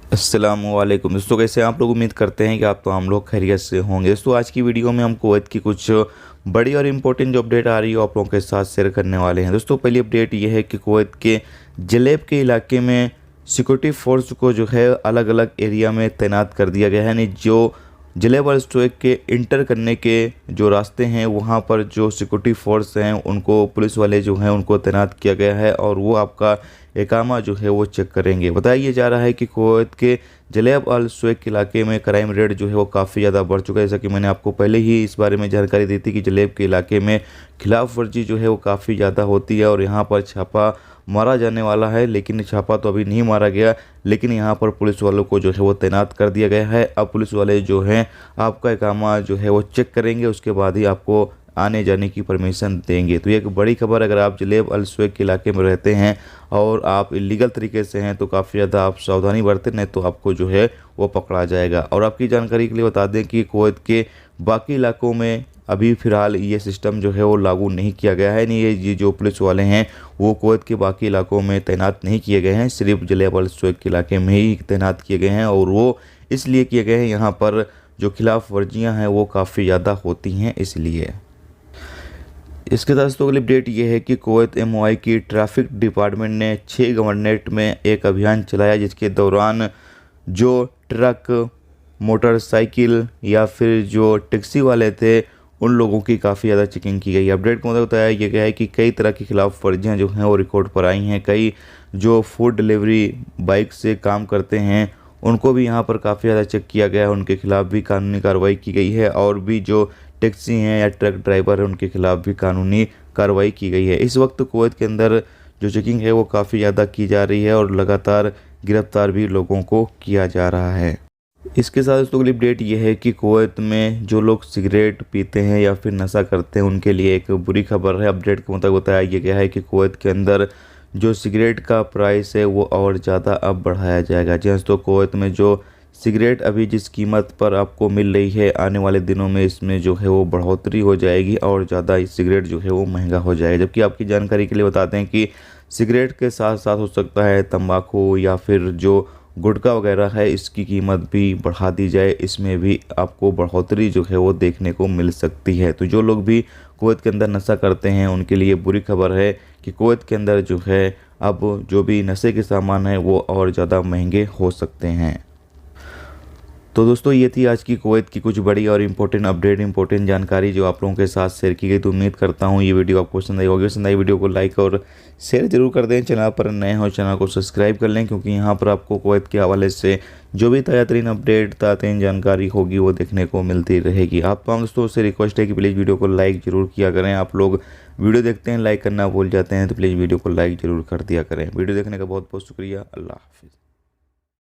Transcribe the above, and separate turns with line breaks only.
अस्सलामुअलैकुम दोस्तों, कैसे आप लोग? उम्मीद करते हैं कि आप तो हम लोग खैरियत से होंगे। दोस्तों, आज की वीडियो में हम कुवैत की कुछ बड़ी और इम्पोर्टेंट जो अपडेट आ रही है आप लोगों के साथ शेयर करने वाले हैं। दोस्तों, पहली अपडेट ये है कि कुवैत के जलेब के इलाके में सिक्योरिटी फोर्स को जो है अलग अलग एरिया में तैनात कर दिया गया है। यानी जो जलेब और स्टोएक के इंटर करने के जो रास्ते हैं वहाँ पर जो सिक्योरिटी फोर्स हैं उनको पुलिस वाले जो हैं उनको तैनात किया गया है और वो आपका इकामा जो है वो चेक करेंगे। बताया जा रहा है कि कुवैत के जलेब अल स्टोएक इलाके में क्राइम रेट जो है वो काफ़ी ज़्यादा बढ़ चुका है। जैसा कि मैंने आपको पहले ही इस बारे में जानकारी दी थी कि जलेब के इलाके में खिलाफ वर्जी जो है वो काफ़ी ज़्यादा होती है और यहाँ पर छापा मारा जाने वाला है, लेकिन छापा तो अभी नहीं मारा गया। लेकिन यहाँ पर पुलिस वालों को जो है वो तैनात कर दिया गया है। अब पुलिस वाले जो हैं आपका इकामा जो है वो चेक करेंगे, उसके बाद ही आपको आने जाने की परमिशन देंगे। तो ये एक बड़ी खबर, अगर आप जलेब अल स्टोएक के इलाके में रहते हैं और आप इलीगल तरीके से हैं तो काफ़ी ज़्यादा आप सावधानी बरतें, नहीं तो आपको जो है वो पकड़ा जाएगा। और आपकी जानकारी के लिए बता दें कि कुवैत के बाकी इलाकों में अभी फ़िलहाल ये सिस्टम जो है वो लागू नहीं किया गया है। नहीं, ये जो पुलिस वाले हैं वो कुवैत के बाकी इलाकों में तैनात नहीं किए गए हैं, सिर्फ जलेब अल स्टोएक के इलाके में ही तैनात किए गए हैं। और वो इसलिए किए गए हैं, यहाँ पर जो खिलाफ वर्जियाँ हैं वो काफ़ी ज़्यादा होती हैं इसलिए। इसके साथ दोस्तों अगली अपडेट ये है कि कुवैत एमओआई की ट्रैफिक डिपार्टमेंट ने 6 गवर्नरेट में एक अभियान चलाया, जिसके दौरान जो ट्रक, मोटरसाइकिल या फिर जो टैक्सी वाले थे उन लोगों की काफ़ी ज़्यादा चेकिंग की गई। अपडेट में बताया ये गया है कि कई तरह की खिलाफ वर्जियाँ जो हैं वो रिकॉर्ड पर आई हैं। कई जो फूड डिलीवरी बाइक से काम करते हैं उनको भी यहाँ पर काफ़ी ज़्यादा चेक किया गया है, उनके खिलाफ भी कानूनी कार्रवाई की गई है। और भी जो टैक्सी हैं या ट्रक ड्राइवर हैं उनके खिलाफ भी कानूनी कार्रवाई की गई है। इस वक्त कुवैत के अंदर जो चेकिंग है वो काफ़ी ज़्यादा की जा रही है और लगातार गिरफ्तार भी लोगों को किया जा रहा है। इसके साथ दोस्तों अगली अपडेट ये है कि कुवैत में जो लोग सिगरेट पीते हैं या फिर नशा करते हैं उनके लिए एक बुरी खबर है। अपडेट के मुताबिक बताया ये गया है कि कुवैत के अंदर जो सिगरेट का प्राइस है वो और ज़्यादा अब बढ़ाया जाएगा। जी तो कुवैत में जो सिगरेट अभी जिस कीमत पर आपको मिल रही है, आने वाले दिनों में इसमें जो है वो बढ़ोतरी हो जाएगी और ज़्यादा सिगरेट जो है वो महंगा हो जाएगा। जबकि आपकी जानकारी के लिए बताते हैं कि सिगरेट के साथ साथ हो सकता है तंबाकू या फिर जो गुटखा वगैरह है इसकी कीमत भी बढ़ा दी जाए, इसमें भी आपको बढ़ोतरी जो है वो देखने को मिल सकती है। तो जो लोग भी कुवैत के अंदर नशा करते हैं उनके लिए बुरी खबर है कि कुवैत के अंदर जो है अब जो भी नशे के सामान है वो और ज़्यादा महंगे हो सकते हैं। तो दोस्तों, ये थी आज की कुवैत की कुछ बड़ी और इम्पोर्टेंट अपडेट, इम्पोर्टेंट जानकारी जो आप लोगों के साथ शेयर की गई। तो उम्मीद करता हूँ ये वीडियो आपको पसंद आई होगी। पसंद आई वीडियो को लाइक और शेयर जरूर कर दें। चैनल पर नए हो चैनल को सब्सक्राइब कर लें, क्योंकि यहाँ पर आपको कुवैत के हवाले से जो भी ताज़ा तरीन अपडेट, ताज़ा तरीन जानकारी होगी वो देखने को मिलती रहेगी। आप तमाम दोस्तों से रिक्वेस्ट है कि प्लीज़ वीडियो को लाइक ज़रूर किया करें। आप लोग वीडियो देखते हैं लाइक करना भूल जाते हैं, तो प्लीज़ वीडियो को लाइक ज़रूर कर दिया करें। वीडियो देखने का बहुत बहुत शुक्रिया। अल्लाह हाफिज़।